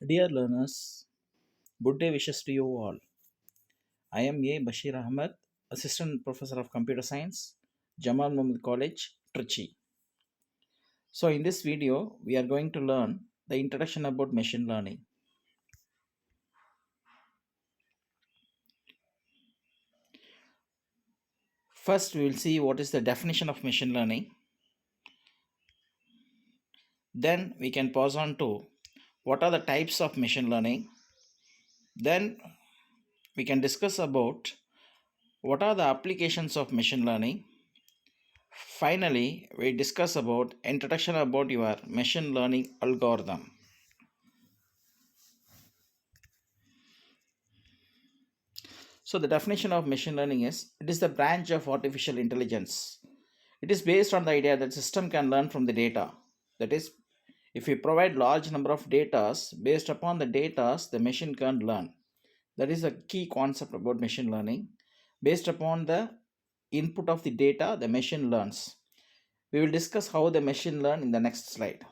Dear learners, good day wishes to you all. I am A. Bashir Ahmed, Assistant Professor of Computer Science, Jamal Muhammad College, Trichy. So, in this video, we are going to learn the introduction about machine learning. First, we will see what is the definition of machine learning. Then, we can pass on to what are the types of machine learning. Then, we can discuss about what are the applications of machine learning. Finally, we discuss about introduction about your machine learning algorithm. So the definition of machine learning is it is the branch of artificial intelligence. It is based on the idea that system can learn from the data. That is, if we provide large number of data, based upon the data, the machine can learn. That is a key concept about machine learning. Based upon the input of the data, the machine learns. We will discuss how the machine learn in the next slide.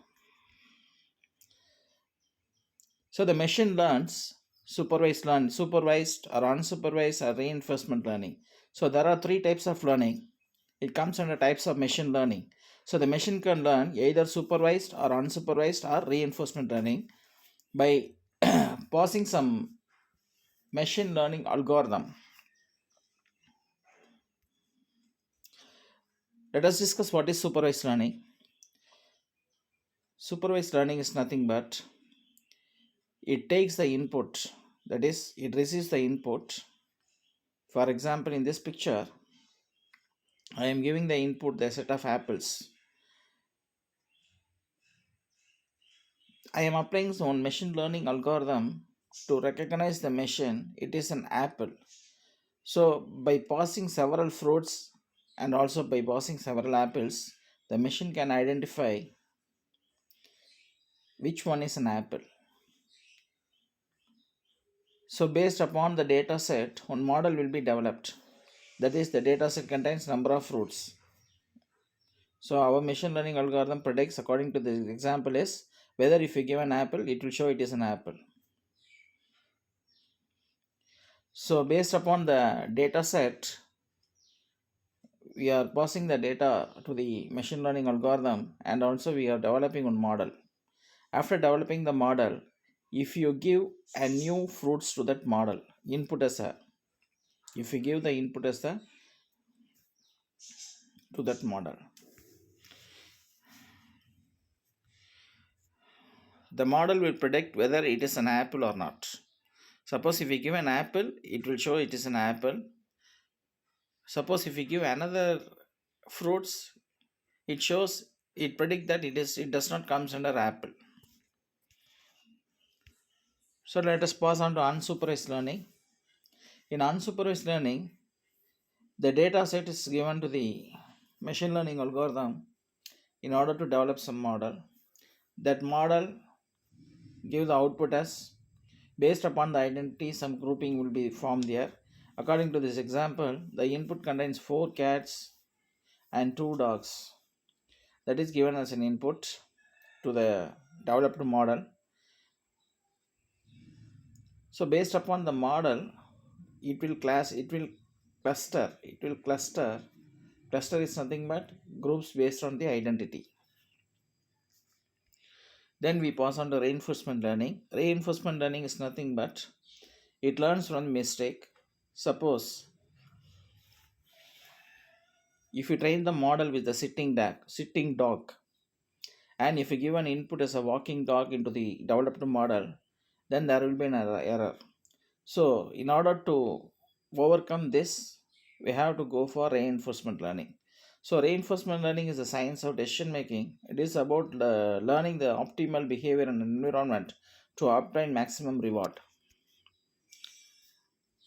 So the machine learns supervised or unsupervised or reinforcement learning. So there are three types of learning. It comes under types of machine learning. So the machine can learn either supervised or unsupervised or reinforcement learning by passing some machine learning algorithm. Let us discuss what is supervised learning. Supervised learning is nothing but it takes the input, that is, it receives the input. For example, in this picture, I am giving the input the set of apples. I am applying some machine learning algorithm to recognize the machine it is an apple. So by passing several fruits and also by passing several apples, the machine can identify which one is an apple. So based upon the data set, one model will be developed. That is, the data set contains number of fruits. So our machine learning algorithm predicts according to the example is whether if you give an apple, it will show it is an apple. So based upon the data set, we are passing the data to the machine learning algorithm and also we are developing one model. After developing the model, if you give a new fruits to that model, input as a, if you give the input as a to that model, the model will predict whether it is an apple or not. Suppose if we give an apple, it will show it is an apple. Suppose if we give another fruits, it shows it predict that it does not comes under apple. So let us pass on to unsupervised learning. In unsupervised learning, the data set is given to the machine learning algorithm in order to develop some model. That model gives the output as based upon the identity, some grouping will be formed there. According to this example, the input contains 4 cats and 2 dogs. That is given as an input to the developed model. So based upon the model, it will cluster. Cluster is nothing but groups based on the identity. Then we pass on to reinforcement learning. Reinforcement learning is nothing but it learns from mistake. Suppose if you train the model with the sitting dog, and if you give an input as a walking dog into the developed model, then there will be an error. So in order to overcome this, we have to go for reinforcement learning. So reinforcement learning is the science of decision making. It is about learning the optimal behavior and environment to obtain maximum reward.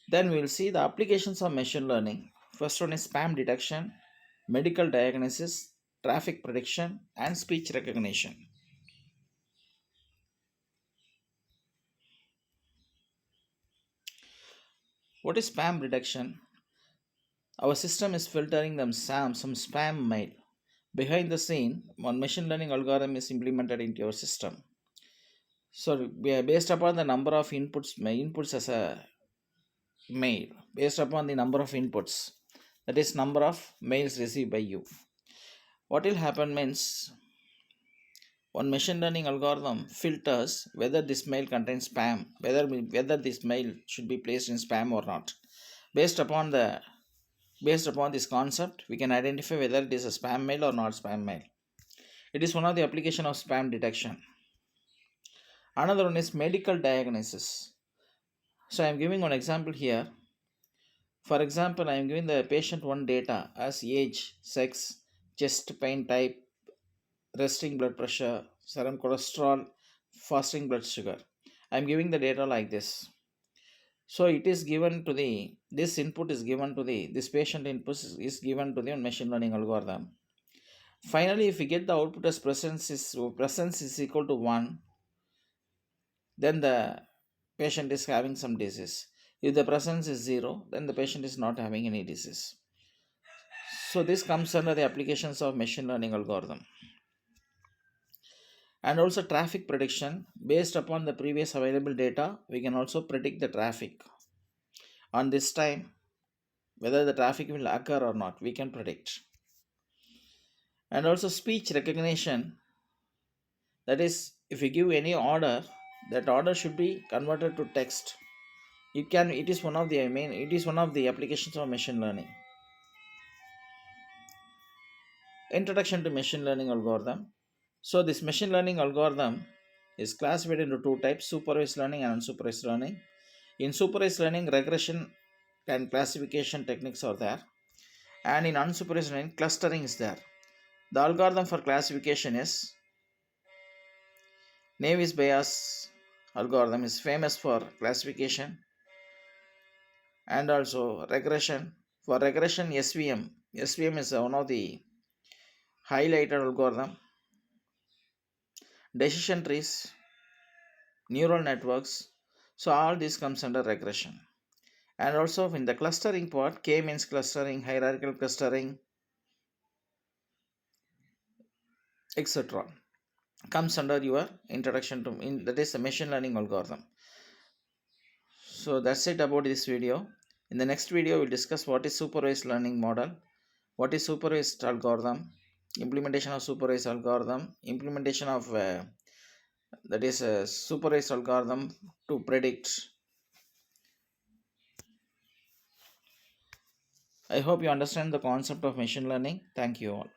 Then we will see the applications of machine learning. First one is spam detection, medical diagnosis, traffic prediction, and speech recognition. What is spam detection? Our system is filtering some spam mail. Behind the scene, one machine learning algorithm is implemented into your system. So based upon the number of inputs as a mail, based upon the number of inputs, that is number of mails received by you, what will happen means one machine learning algorithm filters whether this mail contains spam, whether this mail should be placed in spam or not. Based upon this concept, we can identify whether it is a spam mail or not spam mail. It is one of the application of spam detection. Another one is medical diagnosis. So I am giving one example here. For example, I am giving the patient one data as age, sex, chest pain type, resting blood pressure, serum cholesterol, fasting blood sugar. I am giving the data like this. So it is given to the this input is given to the this patient input is given to the machine learning algorithm. Finally, if we get the output as presence is equal to 1, then the patient is having some disease. If the presence is 0, then the patient is not having any disease. So this comes under the applications of machine learning algorithm. And also traffic prediction. Based upon the previous available data, we can also predict the traffic. On this time, whether the traffic will occur or not, we can predict. And also speech recognition. That is, if you give any order, that order should be converted to text. It is one of the applications of machine learning. Introduction to machine learning algorithm. So this machine learning algorithm is classified into two types: supervised learning and unsupervised learning. In supervised learning, regression and classification techniques are there, and in unsupervised learning, clustering is there. The algorithm for classification is Navier Bayes algorithm is famous for classification, and also regression. For regression, SVM is one of the highlighted algorithm. Decision trees, neural networks. So all this comes under regression. And also in the clustering part, K means clustering, hierarchical clustering, etc. comes under your introduction to that is the machine learning algorithm. So that's it about this video. In the next video, we'll discuss what is supervised learning model, what is supervised algorithm, implementation of supervised algorithm, implementation of that is a supervised algorithm to predict. I hope you understand the concept of machine learning. Thank you all.